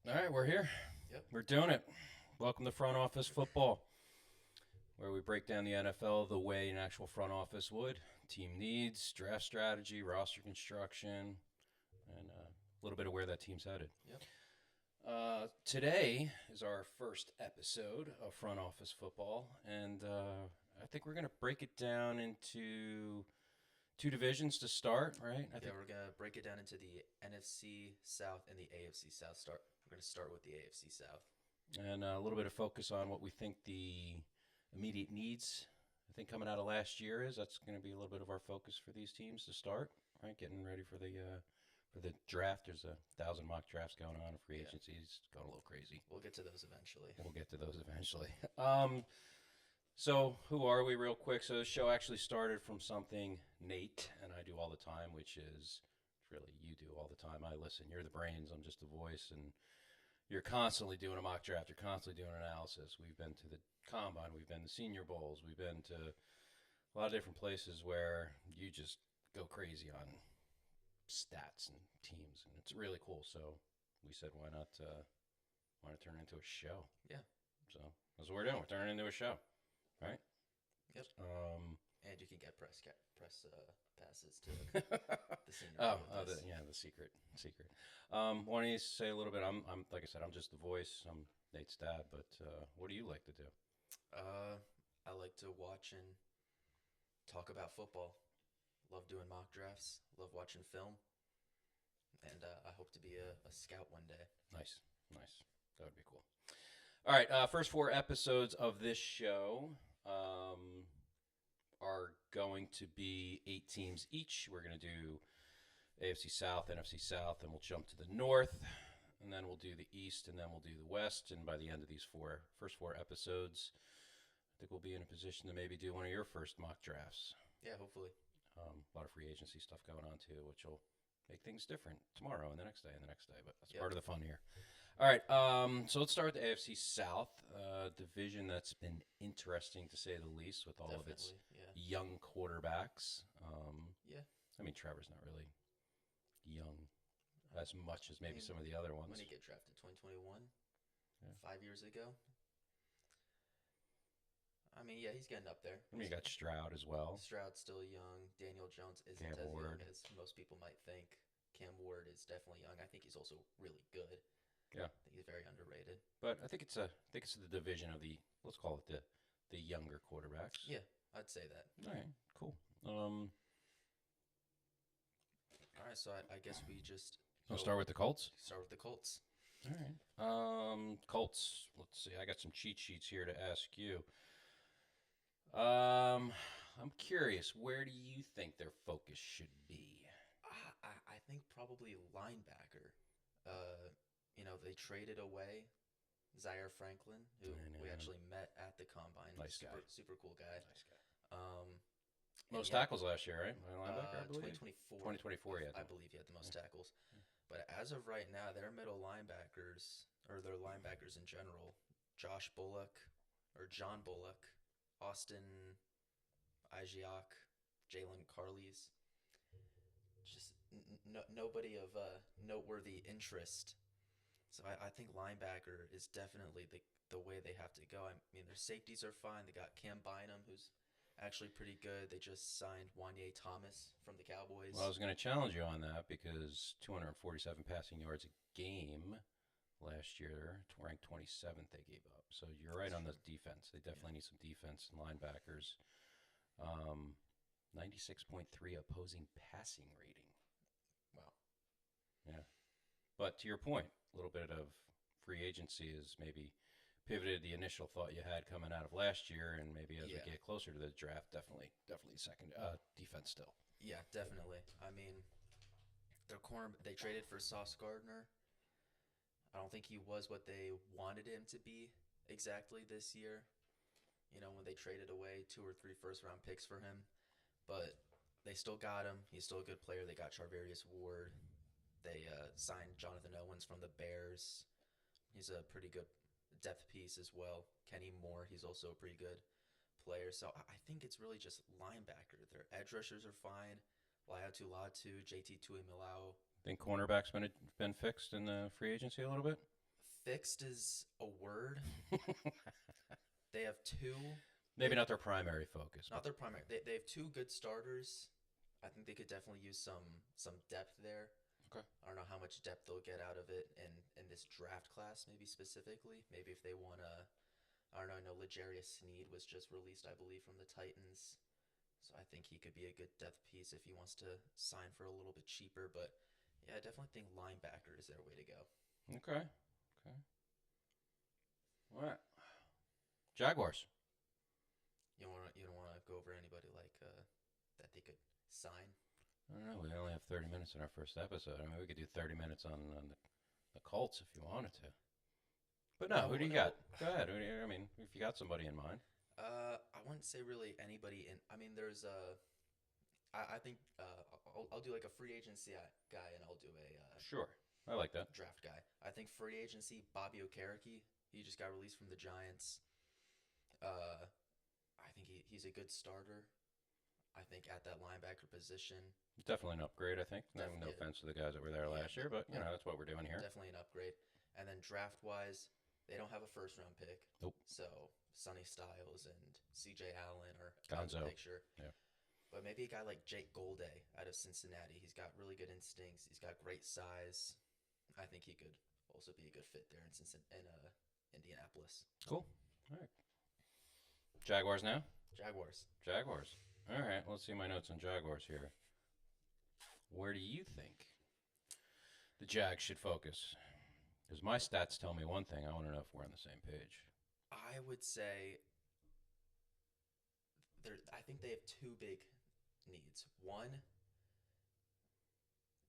All right, we're here. Yep. We're doing it. Welcome to Front Office Football, where we break down the NFL the way an actual front office would. Team needs, draft strategy, roster construction, and a little bit of where that team's headed. Yep. Today is our first episode of Front Office Football, and I think we're going to break it down into two divisions to start, right? I Yeah, think. we're gonna break it down into the NFC South and the AFC South. We're gonna start with the AFC South. And a little bit of focus on what we think the immediate needs. I think coming out of last year is that's going to be a little bit of our focus for these teams to start, right? Getting ready for the draft. There's 1,000 mock drafts going on. Free Yeah, agency's going a little crazy. we'll get to those eventually. We'll get to those eventually. So who are we, real quick? So the show actually started from something Nate and I do all the time, which is really you do all the time. I listen. You're the brains. I'm just the voice, and you're constantly doing a mock draft. You're constantly doing analysis. We've been to the combine. We've been to Senior Bowls. We've been to a lot of different places where you just go crazy on stats and teams, and it's really cool. So we said, why not turn it into a show? Yeah. So that's what we're doing. We're turning it into a show, right? Yep. Um, And you can get press passes to the senior oh, bowl with this. the secret. Why don't you say a little bit? I'm like I said, I'm just the voice. I'm Nate's dad, but what do you like to do? Uh, I like to watch and talk about football. Love doing mock drafts. Love watching film. And I hope to be a scout one day. Nice, nice. That would be cool. All right, first four episodes of this show are going to be 8 teams each. We're going to do AFC South, NFC South, and we'll jump to the North, and then we'll do the East, and then we'll do the West. And by the end of these first four episodes, I think we'll be in a position to maybe do one of your first mock drafts. Yeah, hopefully. A lot of free agency stuff going on too, which will make things different tomorrow and the next day and the next day. But that's Yep. part of the fun here. All right, so let's start with the AFC South division. That's been interesting to say the least, with all of its Definitely. Yeah. young quarterbacks. Yeah. I mean, Trevor's not really young as much as maybe mean, some of the other When ones. did he get drafted? 2021? Yeah. 5 years ago? I mean, yeah, he's getting up there. I mean, you got Stroud as well. Stroud's still young. Daniel Jones isn't Cam as Ward. young as most people might think. Cam Ward is definitely young. I think he's also really good. Yeah, I think he's very underrated. but I think it's the division of the, let's call it the younger quarterbacks. Yeah, I'd say that. All right, cool. All right, so I guess we just I'll start with the Colts. start with the Colts. All right. Colts. Let's see. I got some cheat sheets here to ask you. I'm curious. Where do you think their focus should be? I think probably linebacker. Uh, they traded away Zaire Franklin, who I know. we actually met at the combine. Nice super, guy. Super cool guy. Nice guy. Um, Most yeah, tackles last year, right? Linebacker, I believe. 2024. 2024, yeah. I believe he had the most tackles. But as of right now, their middle linebackers, or their linebackers in general, Josh Bullock, or John Bullock, Austin Agiak, Jalen Carleys, just nobody of noteworthy interest. So I think linebacker is definitely the way they have to go. I mean, their safeties are fine. They got Cam Bynum, who's actually pretty good. They just signed Wanye Thomas from the Cowboys. Well, I was going to challenge you on that because 247 passing yards a game last year, ranked 27th, they gave up. So you're right on the defense. They definitely need some defense and linebackers. 96.3 opposing passing rating. Wow. Yeah. But to your point, a little bit of free agency is maybe pivoted the initial thought you had coming out of last year, and maybe as we Yeah. get closer to the draft, definitely second defense still. Yeah, definitely. I mean, their corner they traded for Sauce Gardner. I don't think he was what they wanted him to be exactly this year. When they traded away 2 or 3 first round picks for him, but they still got him. He's still a good player. They got Charvarius Ward. They signed Jonathan Owens from the Bears. He's a pretty good depth piece as well. Kenny Moore, he's also a pretty good player. So I think it's really just linebacker. Their edge rushers are fine. Laiatu Latu, JT Tuimoloau. Think cornerback's been fixed in the free agency a little bit? fixed is a word. They have two, Maybe not their primary focus, not but their primary. They have two good starters. I think they could definitely use some depth there. okay. I don't know how much depth they'll get out of it in this draft class, maybe specifically. Maybe if they want to, I don't know. I know L'Jarius Sneed was just released, I believe, from the Titans. So I think he could be a good depth piece if he wants to sign for a little bit cheaper. But yeah, I definitely think linebacker is their way to go. Okay. Okay. All right. Jaguars. You don't want to go over anybody like that they could sign. I don't know. We only have 30 minutes in our first episode. I mean, we could do 30 minutes on the Colts if you wanted to. But no, who do you got? Go ahead. I mean, if you got somebody in mind. I wouldn't say really anybody in. I mean, there's I think I'll do like a free agency guy and I'll do a Sure. I like that. draft guy. I think free agency Bobby Okereke. He just got released from the Giants. I think he's a good starter. I think at that linebacker position, Definitely an upgrade, I think. No Definitely. offense to the guys that were there Yeah, last year, but, you yeah. know, that's what we're doing here. definitely an upgrade. And then draft wise, they don't have a first round pick. Nope. So Sonny Styles and C.J. Allen are out of Gonzo. the picture. Yeah. But maybe a guy like Jake Golday out of Cincinnati. He's got really good instincts. He's got great size. I think he could also be a good fit there in Indianapolis. Cool. All right. Jaguars now? Jaguars. Jaguars. All right. Let's see my notes on Jaguars here. Where do you think the Jags should focus? Because my stats tell me one thing. I want to know if we're on the same page. I would say I think they have two big needs. One,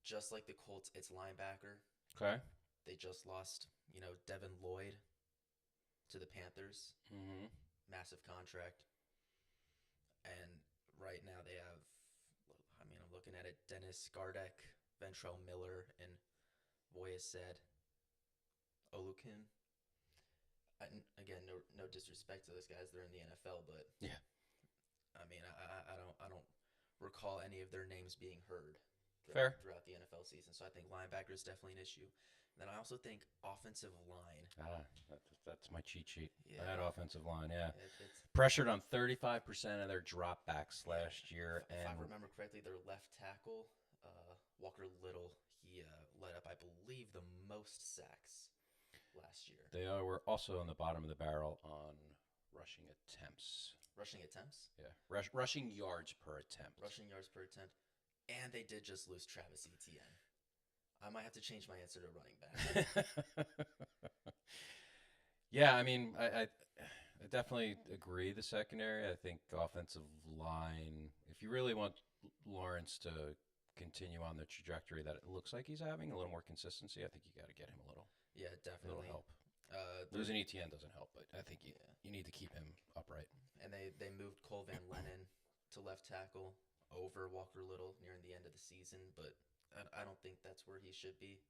just like the Colts, it's linebacker. Okay. They just lost, Devin Lloyd to the Panthers. Mm-hmm. Massive contract. And right now they have, I'm looking at it, Dennis Gardeck, Ventrell Miller, and Voyased Olukin. Again, no disrespect to those guys; they're in the NFL, but Yeah. I mean, I don't recall any of their names being heard Fair. throughout the NFL season. So I think linebacker is definitely an issue. And then I also think offensive line. That's my cheat sheet. Yeah. That offensive line, yeah. It's Pressured on 35% of their dropbacks last year. If I And remember correctly, their left tackle, Walker Little, he led up, I believe, the most sacks last year. they were also on the bottom of the barrel on rushing attempts. Rushing attempts, Yeah. Rushing yards per attempt. rushing yards per attempt, and they did just lose Travis Etienne. I might have to change my answer to running back. Yeah, I mean, I definitely agree the secondary. I think offensive line, if you really want Lawrence to continue on the trajectory that it looks like he's having, a little more consistency, I think you got to get him a little Definitely. help. There's- Losing ETN doesn't help, but I think you Yeah. need to keep him upright. And they moved Cole Van Lennon to left tackle over Walker Little near the end of the season, but I don't think that's where he should be.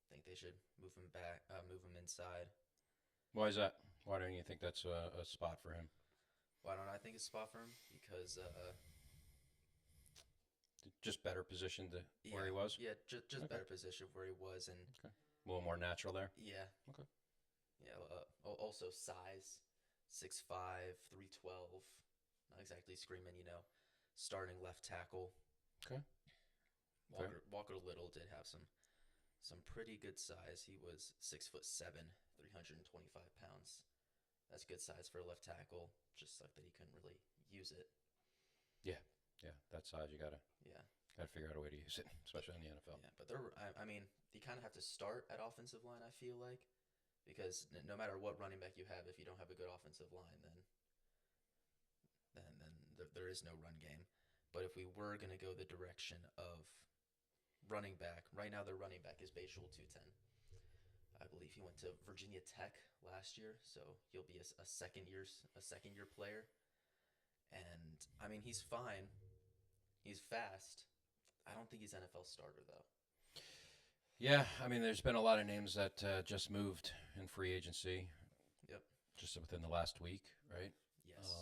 I think they should move him back, move him inside. Why is that? Why don't you think that's a spot for him? Why don't I think it's a spot for him? Because Just better positioned to where he was? Yeah, just Okay. better position where he was, and A little more natural there? yeah, Okay. yeah. Also size, 6'5", 312. Not exactly screaming, starting left tackle. Okay. Walker Little did have some pretty good size. He was 6'7", 325 pounds. That's good size for a left tackle. Just sucked that he couldn't really use it. Yeah, that size, you gotta Yeah, figure out a way to use it, especially in the NFL. yeah. But I mean, you kind of have to start at offensive line. I feel like, because no matter what running back you have, if you don't have a good offensive line, then there is no run game. But if we were gonna go the direction of running back, right now their running back is Bajul Tutin. I believe he went to Virginia Tech last year, so he'll be a second year player. And I mean, he's fine. He's fast. I don't think he's NFL starter though. Yeah, I mean, there's been a lot of names that just moved in free agency. Yep. Just within the last week, right? Yes.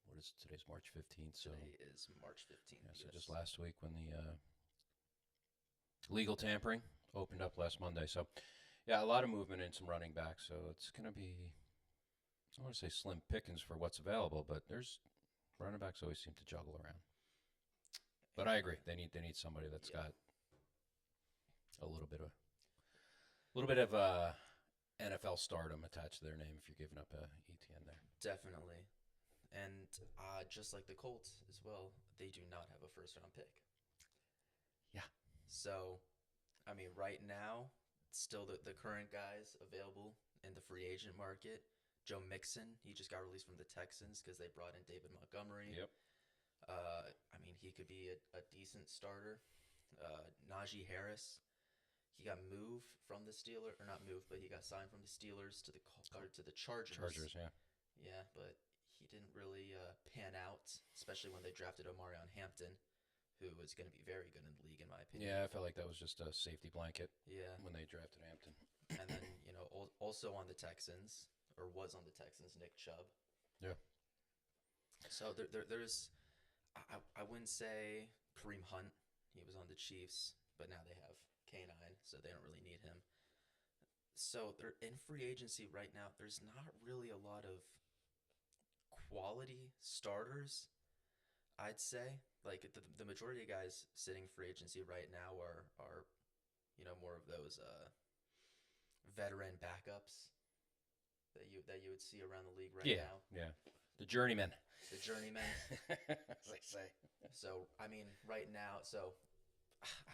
What is today's March 15th? So Today is March 15th. yeah, so yes. just last week when the legal tampering opened up last Monday. So Yeah, a lot of movement in some running backs, so it's going to be, I don't want to say slim pickings for what's available, but there's running backs always seem to juggle around. But I agree, they need somebody that's Yeah. got a little bit of NFL stardom attached to their name if you're giving up a ETN there. Definitely. And just like the Colts as well, they do not have a first round pick. Yeah. So, I mean, right now, still the current guys available in the free agent market. Joe Mixon, he just got released from the Texans because they brought in David Montgomery. Yep. I mean, he could be a decent starter. Najee Harris, he got moved from the Steelers, or not moved, but he got signed from the Steelers to the Chargers. Chargers, yeah. Yeah, but he didn't really pan out, especially when they drafted Omarion Hampton, who is going to be very good in the league, in my opinion. Yeah, I felt like that was just a safety blanket Yeah. when they drafted Hampton. And then, also on the Texans, or was on the Texans, Nick Chubb. Yeah. So there's, I wouldn't say Kareem Hunt. He was on the Chiefs, but now they have K9, so they don't really need him. So they're in free agency right now. There's not really a lot of quality starters, I'd say. Like the majority of guys sitting free agency right now are more of those veteran backups that you would see around the league right now. Yeah. The journeyman. The journeymen. As they say. So I mean, right now,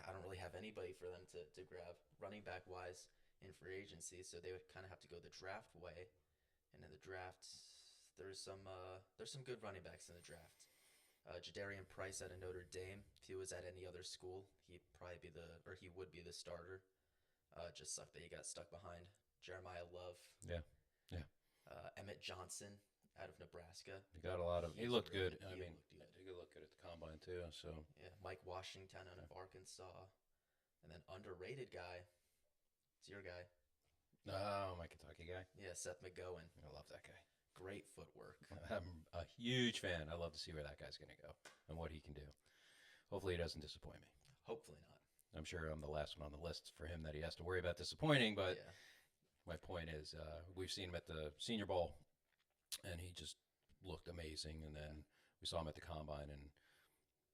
I don't really have anybody for them to grab running back wise in free agency. So they would kind of have to go the draft way, and in the draft, there's some good running backs in the draft. Jadarian Price out of Notre Dame. If he was at any other school, he would be the starter. Just sucked that he got stuck behind Jeremiah Love. Yeah. Emmett Johnson out of Nebraska. He got a lot of. He looked good. I mean, looked good. I took a look at the combine too. So Yeah, Mike Washington out of Arkansas, and then underrated guy. It's your guy. oh, my Kentucky guy. Yeah, Seth McGowan. I love that guy. Great footwork. I'm a huge fan. I love to see where that guy's going to go and what he can do. Hopefully, he doesn't disappoint me. Hopefully not. I'm sure I'm the last one on the list for him that he has to worry about disappointing. But Yeah. my point is, we've seen him at the Senior Bowl, and he just looked amazing. And then we saw him at the Combine and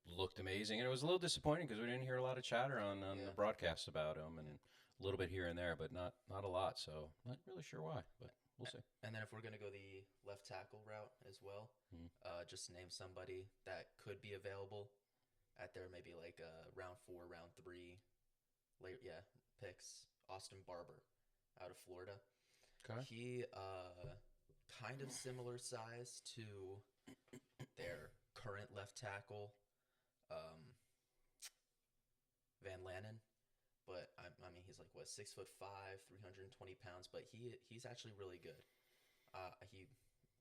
looked amazing. And it was a little disappointing because we didn't hear a lot of chatter on Yeah. the broadcasts about him, and a little bit here and there, but not a lot. So not really sure why, but we'll see. And then if we're gonna go the left tackle route as well, Mhm. just name somebody that could be available at their maybe like round 4, round 3, picks. Austin Barber out of Florida. Okay. He kind of similar size to their current left tackle, Van Lanen. But I mean, he's like 6'5", 320 pounds. But he's actually really good.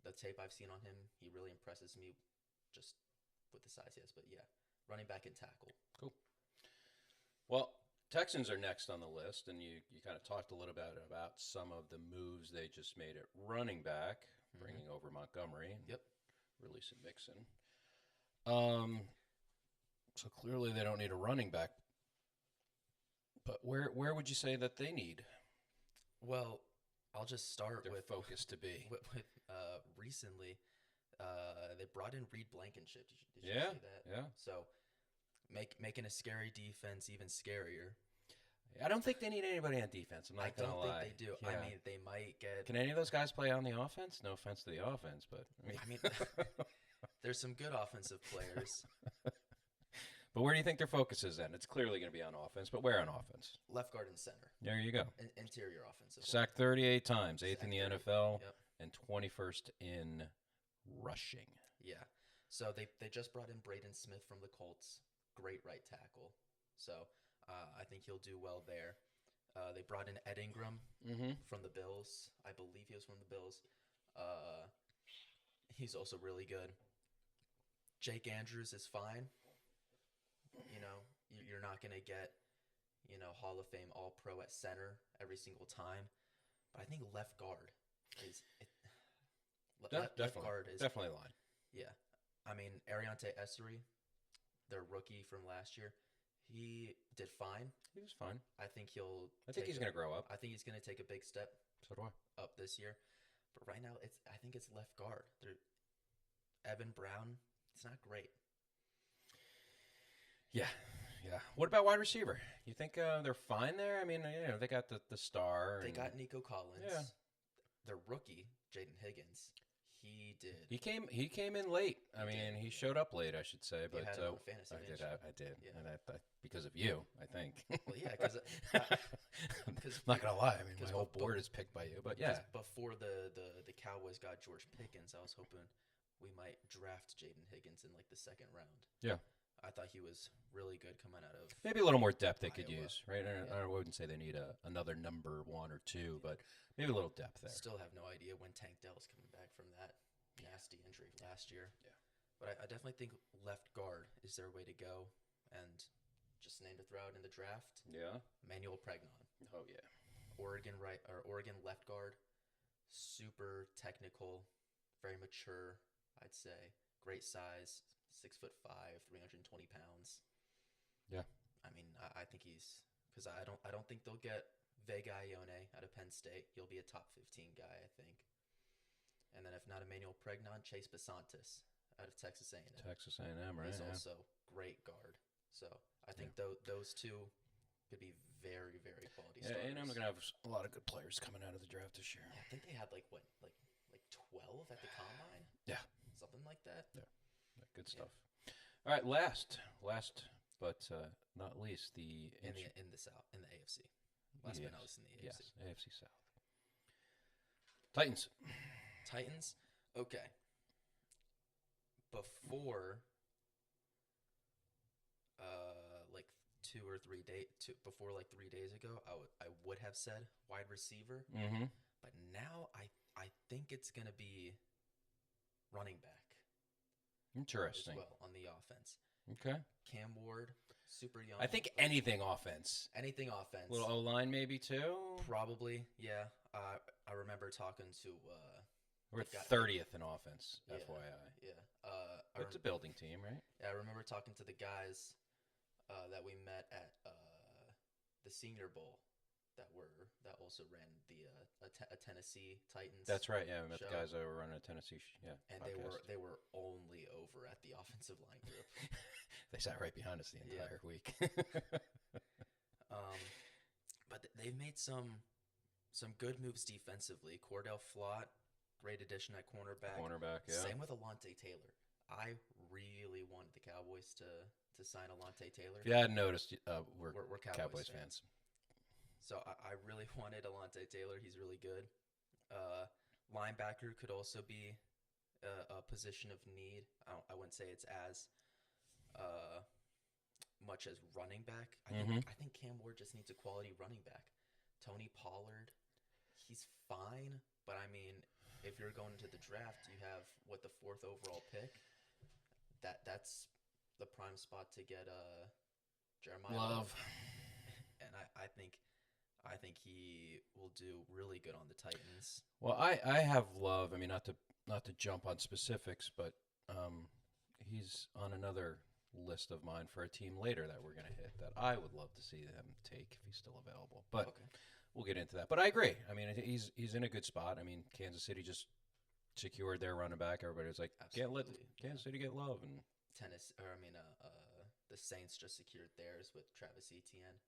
The tape I've seen on him, he really impresses me, just with the size he has. But yeah, running back and tackle. Cool. Well, Texans are next on the list, and you kind of talked a little bit about some of the moves they just made at running back, bringing over Montgomery, and Yep. releasing Mixon. So clearly they don't need a running back. But where would you say that they need Well, I'll just start their with focus to be? recently. They brought in Reed Blankenship. Did you Yeah, see that? yeah. So making a scary defense even scarier. I don't think they need anybody on defense. I'm I not gonna don't lie. think they do. Yeah. I mean, they might get. Can any of those guys play on the offense? No offense to the offense, but I mean, there's some good offensive players. But where do you think their focus is then? It's clearly going to be on offense, but where on offense? Left guard and center. There you go. Interior offensive. Sacked 38 times, 8th in the Sacked 30. NFL, Yep. and 21st in rushing. Yeah. So they just brought in Braden Smith from the Colts. Great right tackle. So I think he'll do well there. They brought in Ed Ingram from the Bills. I believe he was from the Bills. He's also really good. Jake Andrews is fine. You're not going to get, Hall of Fame All-Pro at center every single time. But I think left guard is left guard is Definitely line. yeah. I mean, Ariante Essery, their rookie from last year, He did fine. He was fine. I think he'll. I think he's going to grow up. I think he's going to take a big step So do I. up this year. But right now, I think it's left guard. Evan Brown. It's not great. Yeah. Yeah. What about wide receiver? You think they're fine there? I mean, they got the star. They got Nico Collins. Yeah. Their rookie, Jaden Higgins. He did. He came in late. I mean, did, he yeah. showed up late, I should say. But had him on fantasy, I didn't did. you? I did. Yeah. And because of you, I think. Well, yeah, because I'm not gonna lie. I mean, my whole board is picked by you. But yeah, before the Cowboys got George Pickens, I was hoping we might draft Jaden Higgins in like the second round. Yeah. I thought he was really good coming out of. maybe a little more depth they could Iowa. use, right? I wouldn't say they need another number 1 or 2, but maybe a little depth there. Still have no idea when Tank Dell's coming back from that nasty injury last year. Yeah. But I definitely think left guard is their way to go. And just a name to throw out in the draft, Yeah. Manuel Pregnon. Oh yeah. Oregon left guard, super technical, very mature, I'd say. Great size, 6'5", 320 pounds. Yeah. I mean, I think he's because I don't think they'll get Vega Ione out of Penn State. He'll be a top 15 guy, I think. And then if not Emmanuel Pregnon, Chase Basantis out of Texas A&M. Texas A&M, right? He's Yeah. also great guard. So I think those two could be very, very quality Yeah, starters. A&M are gonna have a lot of good players coming out of the draft this year. I think they had like 12 at the combine. Yeah. Something like that. Good stuff. All right, last but not least, In the South, in the AFC. Last but not least, in the AFC. Yes, AFC South. Titans. Titans. Okay. Before, like 2 or 3 days, before like 3 days ago, I would have said wide receiver, Mm-hmm. but now I think it's gonna be running back as Interesting. well on the offense. Okay. Cam Ward, super young. I think anything offense. anything offense. Little O-line maybe too. Probably, yeah. I remember talking to We're got- 30th in offense, Yeah. FYI. yeah. It's a building team, right? I remember talking to the guys that we met at the Senior Bowl that also ran a Tennessee Titans. That's right. Yeah, we met the show. guys that were running a Tennessee. And podcast. they were only over at the offensive line group. They sat right behind us the Yeah. entire week. But they've made some good moves defensively. Cordell Flott, great addition at cornerback. Cornerback, yeah. Same with Alontae Taylor. I really wanted the Cowboys to sign Alontae Taylor. If you hadn't noticed, we're We're Cowboys fans. So I really wanted Alontae Taylor. He's really good. Linebacker could also be a position of need. I wouldn't say it's as much as running back. I think Cam Ward just needs a quality running back. Tony Pollard, he's fine, but I mean, if you're going into the draft, you have the 4th overall pick. That's the prime spot to get Jeremiah Love. and I think he will do really good on the Titans. Well, I have Love. I mean, not to jump on specifics, but he's on another list of mine for a team later that we're going to hit that I would love to see them take if he's still available. But Okay. we'll get into that. But I agree. I mean, he's in a good spot. I mean, Kansas City just secured their running back. Everybody was like, let Absolutely. Kansas City get Love. And The Saints just secured theirs with Travis Etienne.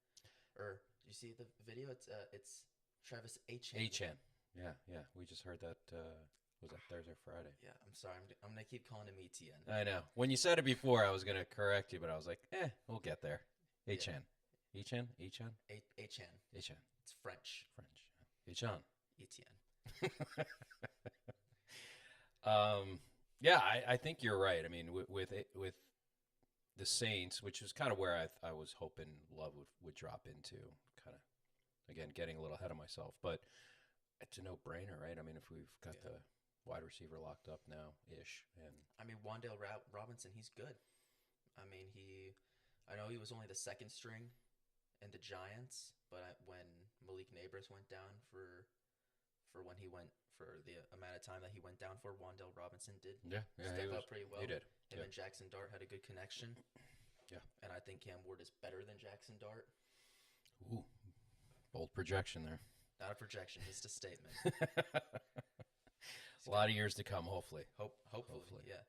Or you see the video? It's Travis Etienne. H.N. Yeah. We just heard that. Was that Thursday or Friday? Yeah, I'm sorry. I'm gonna keep calling him Etienne. I know. When you said it before, I was going to correct you, but I was like, we'll get there. H.N. H.N. H.N. Etienne. H.N. It's French. H.N. Etienne. Yeah, I think you're right. I mean, with the Saints, which is kind of where I was hoping Love would drop into, kind of, again, getting a little ahead of myself. But it's a no-brainer, right? I mean, if we've got the wide receiver locked up now-ish. And I mean, Wan'Dale Robinson, he's good. I mean, I know he was only the second string in the Giants, but when Malik Neighbors went down for when he went for the amount of time that he went down for, Wan'Dale Robinson did step up pretty well. He did. Him and Jackson Dart had a good connection. Yeah. And I think Cam Ward is better than Jackson Dart. Ooh, bold projection there. Not a projection, just a statement. A lot of years to come, hopefully. Hopefully, yeah.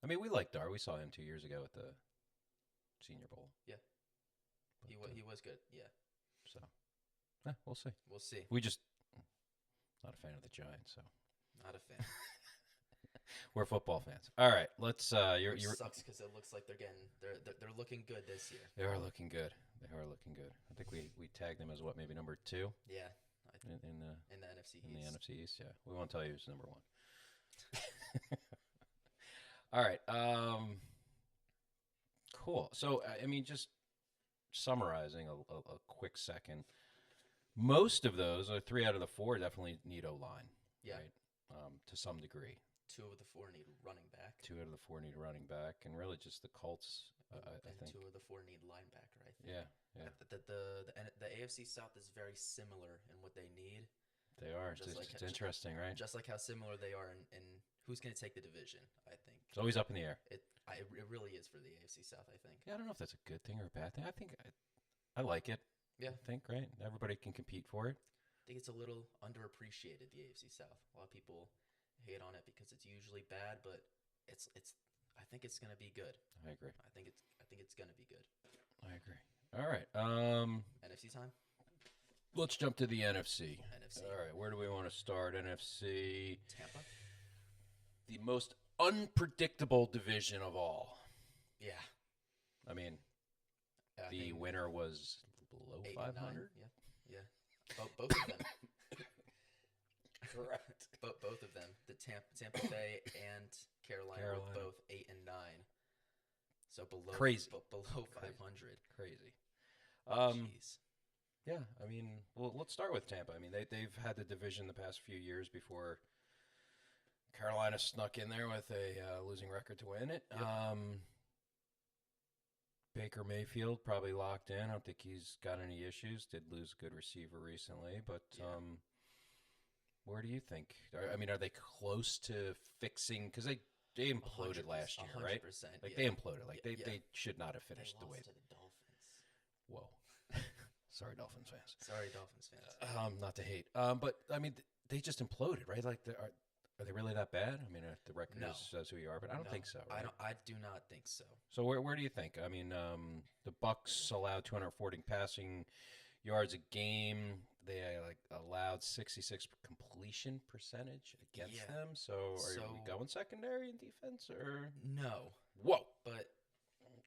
I mean, we like Dar. We saw him 2 years ago at the Senior Bowl. Yeah. But, He was good, yeah. So, we'll see. We'll see. We just not a fan of the Giants, so Not a fan. we're football fans. All right, let's. Which sucks because it looks like they're looking good this year. They are looking good. They are looking good. I think we tagged them as what, maybe number 2 Yeah, in the NFC East. in the NFC East. Yeah, we won't tell you who's number 1. All right. Cool. So, I mean, just summarizing a quick second. Most of those, or 3 out of the 4, definitely need O-line. Yeah. Right? To some degree. 2 of the 4 need running back. 2 out of the 4 need running back, and really just the Colts. I think 2 of the 4 need linebacker. I think. Yeah. The AFC South is very similar in what they need. They are. Just It's interesting, right? Just like how similar they are in who's going to take the division. I think It's always up in the air. it really is for the AFC South. I think. Yeah, I don't know if that's a good thing or a bad thing. I think I like it. Yeah. I think, right? Everybody can compete for it. I think it's a little underappreciated, the AFC South. A lot of people hate on it because it's usually bad, but it's. I think it's going to be good. I agree. I think it's going to be good. I agree. All right. NFC time. Let's jump to the NFC. NFC. All right. Where do we want to start? NFC. Tampa. The most unpredictable division of all. Yeah. I mean, I the think winner was below 8 and 9. 500. Yeah. Both of them. Correct. Both of them. The Tampa Bay and Carolina were both 8 and 9. So below Crazy. Below Crazy. 500. Crazy. Jeez. Yeah, I mean, well, let's start with Tampa. I mean, they've had the division the past few years before Carolina snuck in there with a losing record to win it. Yep. Baker Mayfield probably locked in. I don't think he's got any issues. Did lose a good receiver recently, but Yeah. where do you think? I mean, are they close to fixing? Because they imploded last year, right? 100%. Like yeah. they imploded. Like Yeah, they should not have They finished the way. lost to the Dolphins. Whoa. Sorry, Dolphins fans. Sorry, Dolphins fans. Not to hate, but I mean, they just imploded, right? Like, are they really that bad? I mean, the record No. says who you are, but I don't No, think so. Right? I do not think so. So where do you think? I mean, the Bucks allowed 240 passing yards a game. They allowed 66 completion percentage against Yeah. them. So are So- we going secondary in defense or? No, Whoa. but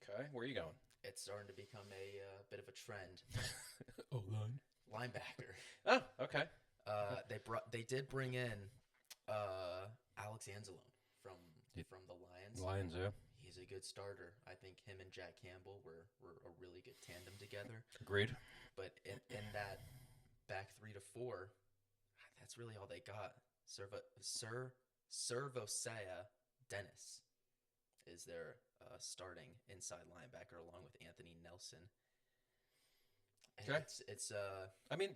Okay, where are you going? it's starting to become a bit of a trend. O-line. Linebacker. Oh, okay. They did bring in Alex Anzalone from the Lions. Lions, yeah. He's a good starter. I think him and Jack Campbell were a really good tandem together. Agreed. But in that back 3 to 4, that's really all they got. Servosaya Dennis is their starting inside linebacker along with Anthony Nelson. And Okay. It's I mean,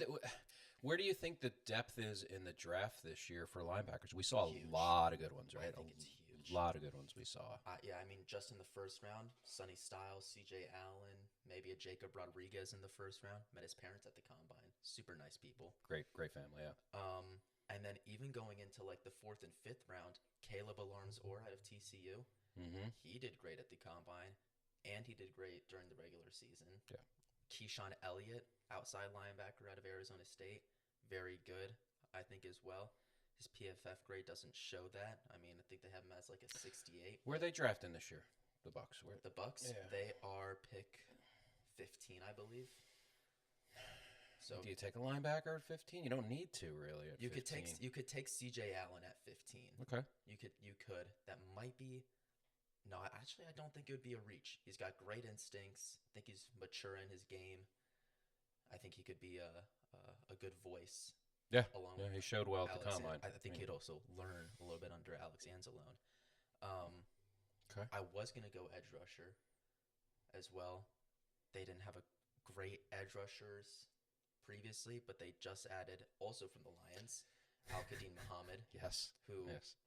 where do you think the depth is in the draft this year for linebackers? We saw Huge. a lot of good ones, right? I think it's huge. A lot of good ones we saw. Yeah, I mean, just in the first round, Sonny Styles, C.J. Allen, maybe a Jacob Rodriguez in the first round. Met his parents at the combine. Super nice people. Great family, yeah. And then even going into like the 4th and 5th round, Caleb Alarms-Orr out of TCU. Mm-hmm. He did great at the combine, and he did great during the regular season. Yeah. Keyshawn Elliott, outside linebacker out of Arizona State, very good, I think, as well. His PFF grade doesn't show that. I mean, I think they have him as like a 68. Where are they drafting this year? The Bucks. Where? The Bucks, Yeah. they are pick 15, I believe. So Do you take a linebacker at 15? You don't need to really. At you 15. could take C.J. Allen at 15. Okay. You could. That might be. No, actually, I don't think it would be a reach. He's got great instincts. I think he's mature in his game. I think he could be a good voice. Yeah. Along Yeah, with he showed well at the Alex, combine. I think he'd also learn a little bit under Alex Anzalone. Okay. I was gonna go edge rusher as well. They didn't have a great edge rushers previously, but they just added, also from the Lions, Al-Qadim Muhammad, Yes. who Yes.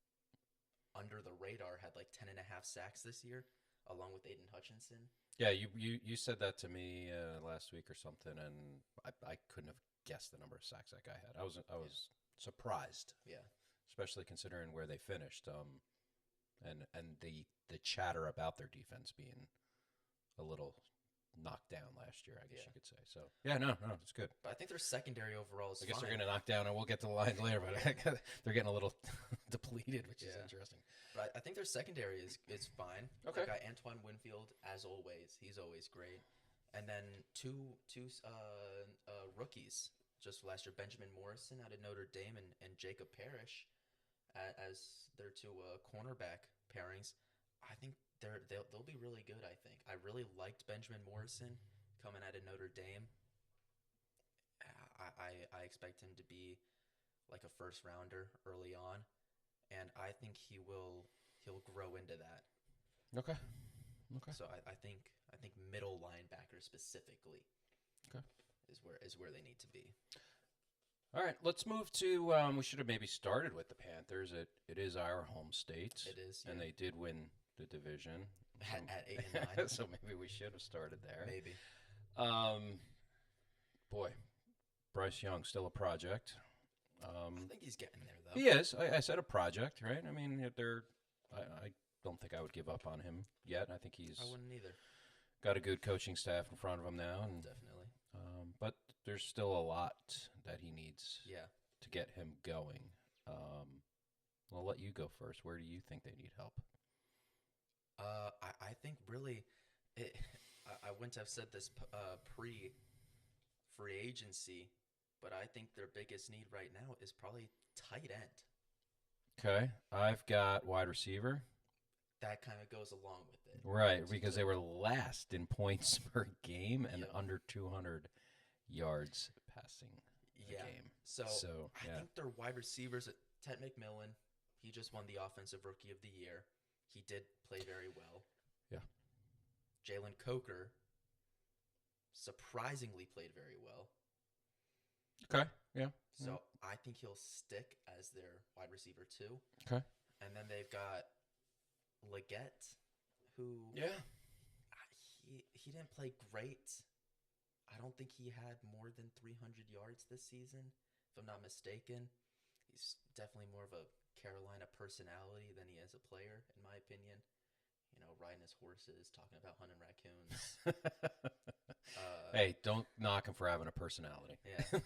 under the radar had like 10.5 sacks this year, along with Aiden Hutchinson. Yeah, you said that to me last week or something, and I couldn't have guessed the number of sacks that guy had. I was surprised, Yeah. especially considering where they finished. And the chatter about their defense being a little knocked down last year, I guess Yeah. you could say. So yeah, no, it's good. But I think their secondary overall is I guess fine. they're going to knock down, and we'll get to the Lions later, but they're getting a little depleted, which is Yeah. interesting. But I think their secondary is fine. Okay. They got Antoine Winfield as always. He's always great. And then two rookies just last year, Benjamin Morrison out of Notre Dame and Jacob Parrish as their two cornerback pairings. I think they'll be really good. I think I really liked Benjamin Morrison coming out of Notre Dame. I expect him to be like a first rounder early on, and I think he'll grow into that. Okay. Okay. So I think middle linebacker specifically Okay. is where they need to be. All right, let's move to. We should have maybe started with the Panthers. It is our home state. It is, and yeah. they did win the division. At 8-9, So maybe we should have started there. maybe. Boy, Bryce Young still a project. I think he's getting there though. He is. I said a project, right? I mean, I don't think I would give up on him yet. I think he's I wouldn't either. got a good coaching staff in front of him now, and Definitely. but there's still a lot that he needs Yeah. to get him going. I'll let you go first. Where do you think they need help? I think really, I wouldn't have said this pre free agency, but I think their biggest need right now is probably tight end. Okay, I've got wide receiver. That kind of goes along with it. Right, It's because the- they were last in points per game and Yep. under 200 yards passing a Yeah. game. So, So, I yeah. think their wide receivers, Ted McMillan, he just won the Offensive Rookie of the Year. He did play very well. Yeah. Jalen Coker surprisingly played very well. Okay, yeah. So I think he'll stick as their wide receiver too. Okay. And then they've got Leggett, who Yeah. he didn't play great. I don't think he had more than 300 yards this season, if I'm not mistaken. He's definitely more of a Carolina personality than he is a player, in my opinion. You know, riding his horses, talking about hunting raccoons. Hey, don't knock him for having a personality. Yeah.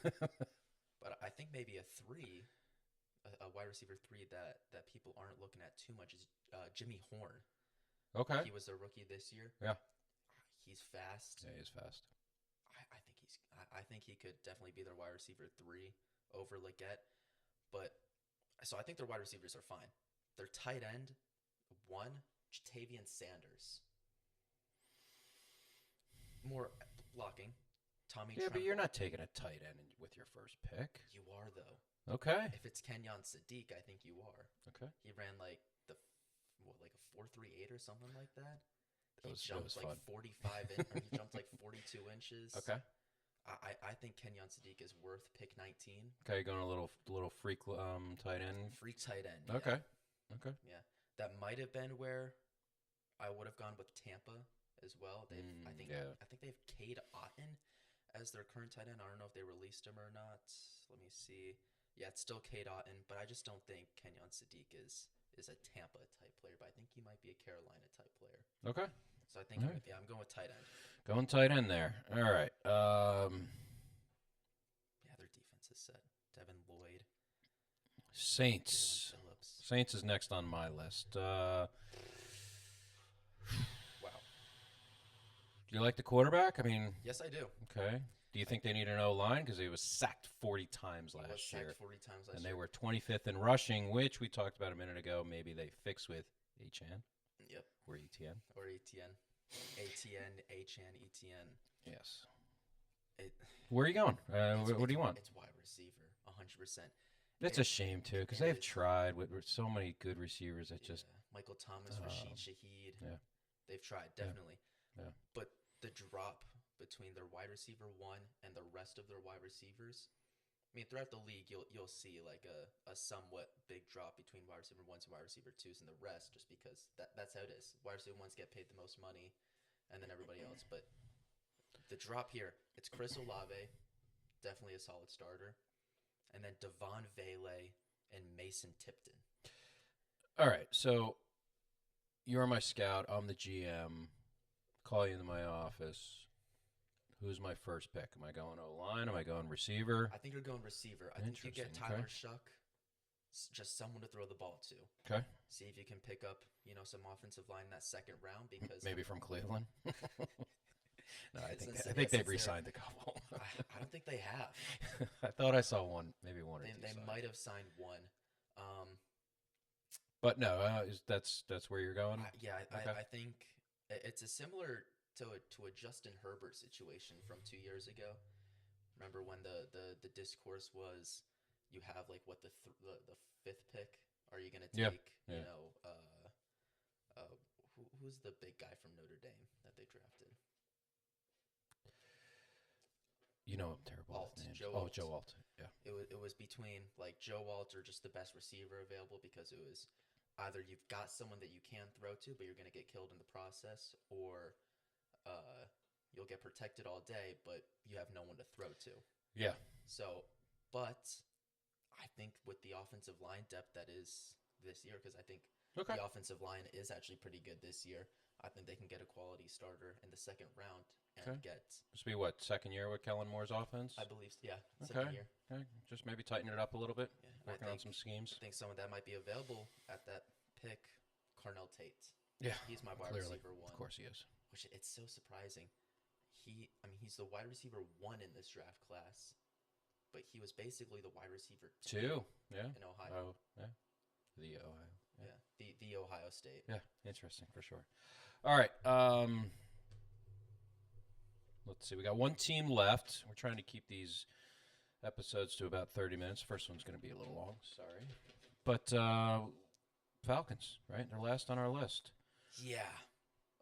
But I think maybe a wide receiver three that people aren't looking at too much is Jimmy Horn. Okay. He was a rookie this year. Yeah. He's fast. Yeah, he's fast. I think he could definitely be their wide receiver three over Leggett. But so I think their wide receivers are fine. Their tight end, one, Jatavian Sanders. More blocking. Tommy Yeah, but Tremble. you're not taking a tight end with your first pick. You are though. Okay. If it's Kenyon Sadiq, I think you are. Okay. He ran like like a 4.38 or something like that. That He was jumped like fun. 45 in, or he jumped like 42 inches. Okay. I think Kenyon Sadiq is worth pick 19. Okay, going a little freak tight end. Freak tight end. Yeah. Okay. Okay. Yeah. That might have been where I would have gone with Tampa as well. They've I think they have Cade Otton as their current tight end. I don't know if they released him or not. Let me see. Yeah, it's still Cade Otton, but I just don't think Kenyon Sadiq is a Tampa type player, but I think he might be a Carolina type player. Okay. So I think All right. I'm going with tight end. Going tight end there. All right. Yeah, their defense is set. Devin Lloyd, Saints. Jalen Phillips. Saints is next on my list. Wow. Do you like the quarterback? I mean, Yes, I do. okay. Do you think they need an O-line? Because he was sacked 40 times He was last sacked year. 40 times last And year. they were 25th in rushing, which we talked about a minute ago. Maybe they fix with Achan Yep. or ETN. Or ATN. ATN, Achan, ETN. Yes. It, Where are you going? it's- What do you want? It's wide receiver, 100%. It's a shame, too, because it they've is. tried with so many good receivers that just. Yeah. Michael Thomas, Rashid Shaheed. yeah. They've tried, definitely. Yeah. But the drop between their wide receiver one and the rest of their wide receivers, I mean, throughout the league, you'll see like a somewhat big drop between wide receiver ones and wide receiver twos, and the rest just because that's how it is. Wide receiver ones get paid the most money, and then everybody else. But the drop here, it's Chris Olave, definitely a solid starter, and then Devon Vele and Mason Tipton. All right, so you're my scout. I'm the GM. Call you into my office. Who's my first pick? Am I going O-line? Am I going receiver? I think you're going receiver. I think you get Interesting, Tyler okay. Shuck, just someone to throw the ball to. Okay. See if you can pick up, some offensive line in that second round because Maybe from Cleveland. No, I think since- I think yeah, they've since they're- re-signed a couple. I don't think they have. I thought I saw one, maybe one or two. They signed. might have signed one. But no, that's where you're going. Okay. I think it's a similar to a Justin Herbert situation from 2 years ago. Remember when the discourse was, you have like what the fifth pick? Are you going to Yeah, take yeah. who's the big guy from Notre Dame that they drafted? I'm terrible Alt, with names. Joe Oh, Alt. Joe Alt. Yeah. It was between like Joe Alt or just the best receiver available, because it was either you've got someone that you can throw to, but you're going to get killed in the process, or you'll get protected all day, but you have no one to throw to. Yeah. So, but I think with the offensive line depth that is this year, because I think Okay. the offensive line is actually pretty good this year, I think they can get a quality starter in the second round and Okay. get, This will be what, second year with Kellen Moore's offense? I believe, second Okay. year. Okay. Just maybe tighten it up a little bit. Yeah, and Working on some schemes. I think some of that might be available at that pick, Carnell Tate. Yeah. He's my wide Clearly. receiver one. Of course he is. Which it's so surprising. He's the wide receiver one in this draft class, but he was basically the wide receiver Two. Yeah. in Ohio. Oh, yeah. The Ohio. Yeah, the Ohio State. Yeah, interesting for sure. All right. Let's see. We got one team left. We're trying to keep these episodes to about 30 minutes. First one's going to be a little long. Sorry. But Falcons, right? They're last on our list. Yeah.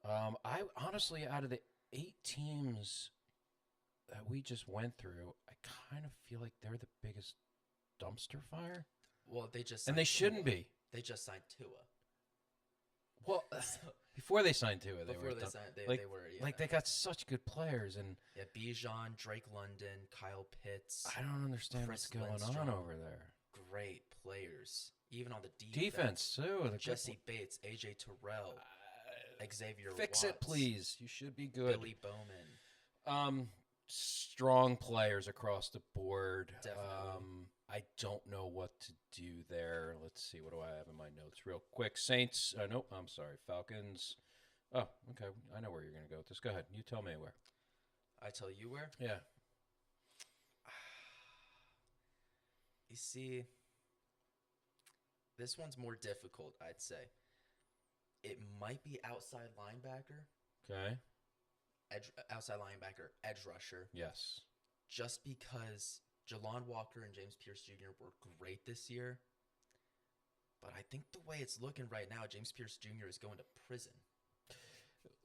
I honestly, out of the 8 teams that we just went through, I kind of feel like they're the biggest dumpster fire. Well, they just And they signed shouldn't Tua. be. They just signed Tua. Well, So, before they signed Tua, they before were they dumb- signed, like, they were like they got such good players, and yeah, Bijan, Drake London, Kyle Pitts, I don't understand Chris what's going on Lindstrom. over there. great players. Even on the Defense too. the good Jesse Bates, AJ Terrell, Xavier Fix it, Watts, please. You should be good. Billy Bowman. Strong players across the board. Definitely. I don't know what to do there. Let's see. What do I have in my notes real quick? Saints. Nope. I'm sorry. Falcons. Oh, okay. I know where you're going to go with this. Go ahead. You tell me where. I tell you where. Yeah. You see, this one's more difficult, I'd say. It might be outside linebacker, Okay. outside linebacker, edge rusher, Yes. just because Jalon Walker and James Pierce Jr. were great this year. But I think the way it's looking right now, James Pierce Jr. is going to prison.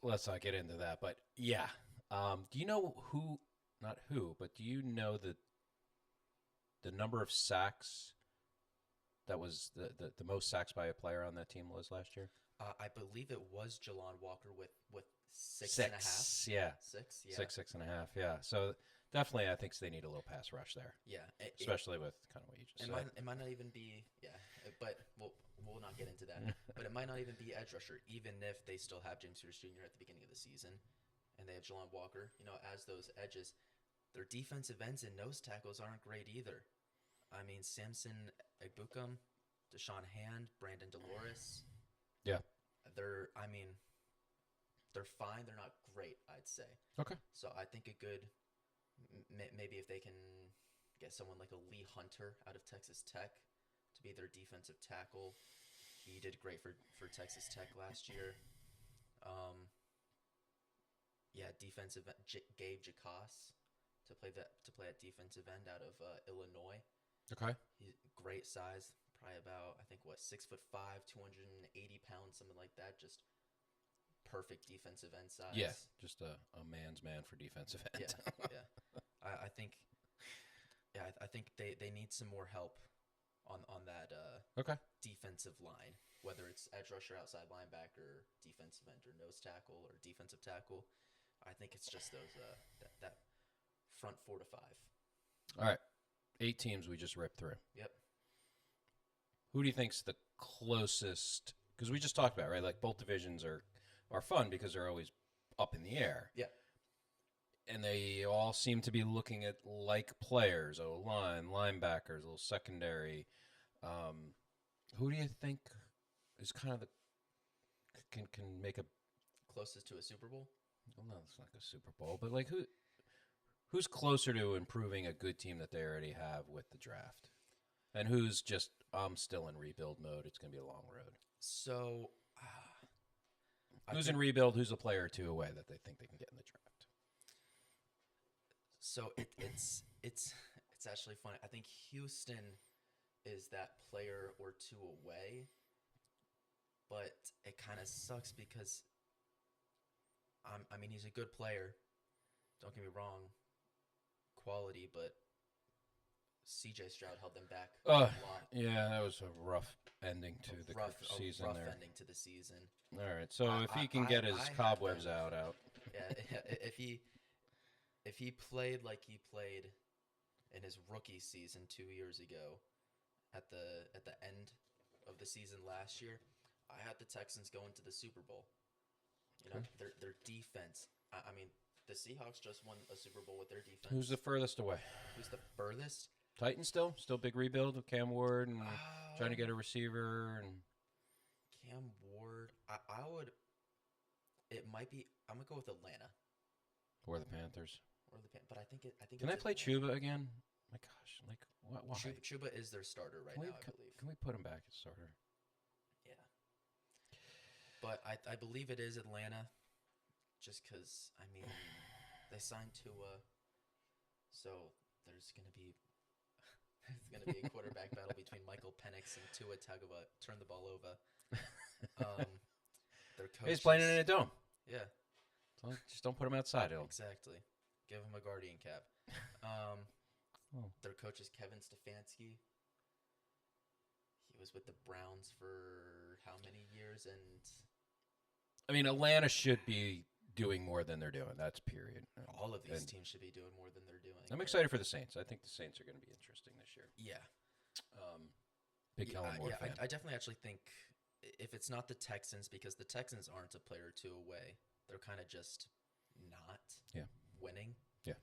Let's not get into that, but yeah. Do you know who? Not who, but do you know the number of sacks that was the most sacks by a player on that team was last year? I believe it was Jalon Walker with six and a half. Yeah. 6, yeah. 6.5. Yeah. So definitely, I think they need a little pass rush there, Yeah. especially with kind of what you just said. It might not even be, but we'll not get into that. But it might not even be edge rusher, even if they still have James Pierce Jr. at the beginning of the season, and they have Jalon Walker, as those edges. Their defensive ends and nose tackles aren't great either. I mean, Samson Egbukum, Deshaun Hand, Brandon Dolores. Yeah. They're fine. They're not great, I'd say. Okay. So I think a good, maybe if they can get someone like a Lee Hunter out of Texas Tech to be their defensive tackle. He did great for Texas Tech last year. Defensive Gabe Jacas to play at defensive end out of Illinois. Okay. He's great size, probably about 6'5", 280 pounds, something like that. Just perfect defensive end size. Yeah. Just a man's man for defensive end. Yeah. I think they need some more help on that Okay. defensive line. whether it's edge rusher, outside linebacker, defensive end, or nose tackle, or defensive tackle. I think it's just those that front 4 to 5. All right. 8 teams we just ripped through. Yep. Who do you think's the closest? Because we just talked about, right? Like both divisions are fun because they're always up in the air. Yeah. And they all seem to be looking at like players, O-line, linebackers, a little secondary. Who do you think is kind of the can make a Closest to a Super Bowl? well, no, it's not like a Super Bowl, but like who's closer to improving a good team that they already have with the draft, and who's just I'm still in rebuild mode. It's going to be a long road. So, Who's in rebuild? Who's a player or two away that they think they can get in the draft? So it's actually funny. I think Houston is that player or two away, but it kind of sucks because I mean he's a good player. Don't get me wrong, quality, but C.J. Stroud held them back a lot. Yeah, that was a rough ending to the season rough there. ending to the season. All right, so if he can get his cobwebs out. Yeah, if he played like he played in his rookie season 2 years ago, at the end of the season last year, I had the Texans going to the Super Bowl. You know, their defense. I mean, the Seahawks just won a Super Bowl with their defense. Who's the furthest away? Who's the furthest? Titans still big rebuild with Cam Ward and trying to get a receiver and Cam Ward. I would. It might be. I'm gonna go with Atlanta or the Panthers. But I think Can I it's play Atlanta. Chuba again? My gosh, like what? Why? Chuba is their starter right now, I believe. Can we put him back as starter? Yeah. But I believe it is Atlanta, just because, I mean, they signed Tua, so there's going to be a quarterback battle between Michael Penix and Tua Tagovailoa. Turn the ball over. Their coach He's playing in a dome. Yeah. Just don't put him outside. Exactly. Give him a guardian cap. Their coach is Kevin Stefanski. He was with the Browns for how many years? And I mean, Atlanta should be doing more than they're doing. That's period. all of these teams should be doing more than they're doing. I'm excited for the Saints. I think the Saints are going to be interesting this year. Yeah. Big Kellen Moore fan. I definitely actually think if it's not the Texans, because the Texans aren't a player or two away, they're kind of just not winning. Yeah.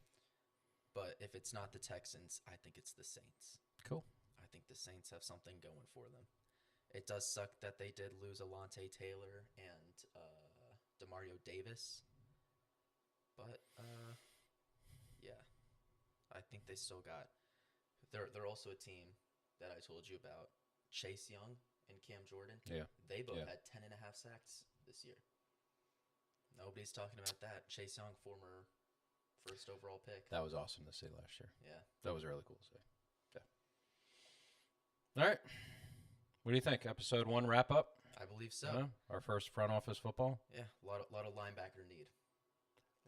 But if it's not the Texans, I think it's the Saints. Cool. I think the Saints have something going for them. It does suck that they did lose Alontae Taylor and Demario Davis. But, yeah. I think they still got... They're also a team that I told you about. Chase Young and Cam Jordan. Yeah. They both had 10.5 sacks this year. Nobody's talking about that. Chase Young, former first overall pick. That was awesome to see last year. Yeah. That was really cool to see. Yeah. All right. What do you think? Episode 1 wrap up? I believe so. Our first front office football? Yeah, a lot of linebacker need.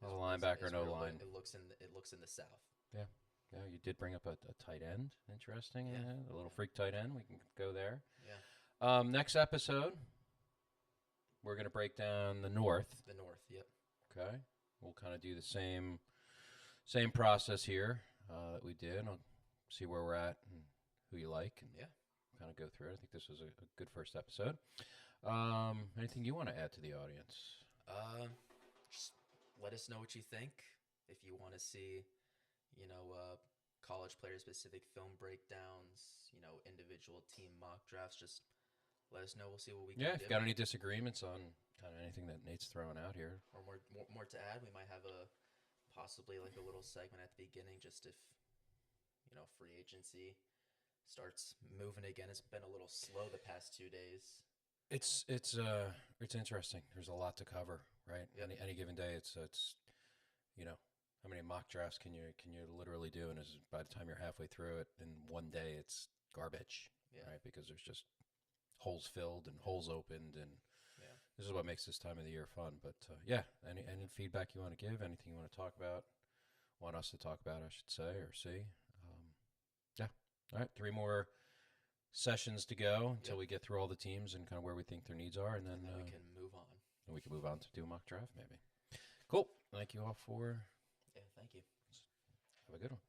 A linebacker, no line. It looks in the South. Yeah. Yeah, you did bring up a tight end. Interesting. Yeah. A little freak tight end. We can go there. Yeah. Next episode, we're going to break down the North. The North, yep. Okay. We'll kind of do the same process here that we did. I'll see where we're at and who you like. And kind of go through it. I think this was a good first episode. Anything you want to add to the audience? Just let us know what you think. If you want to see, college player specific film breakdowns, individual team mock drafts, just let us know. We'll see what we can do. Yeah, if you've got any disagreements on kind of anything that Nate's throwing out here. Or more to add, we might have possibly like a little segment at the beginning, just if, free agency starts moving again. It's been a little slow the past 2 days. It's interesting. There's a lot to cover, right? Yep. Any given day, it's how many mock drafts can you literally do? And by the time you're halfway through it, in one day, it's garbage, right? Because there's just holes filled and holes opened, and this is what makes this time of the year fun. But any feedback you want to give, anything you want to talk about, want us to talk about, I should say, or see. All right, 3 more sessions to go until Yep. we get through all the teams and kind of where we think their needs are, and then we can move on. we can move on to do a mock draft maybe. Cool. Thank you all for. Yeah, thank you. Have a good one.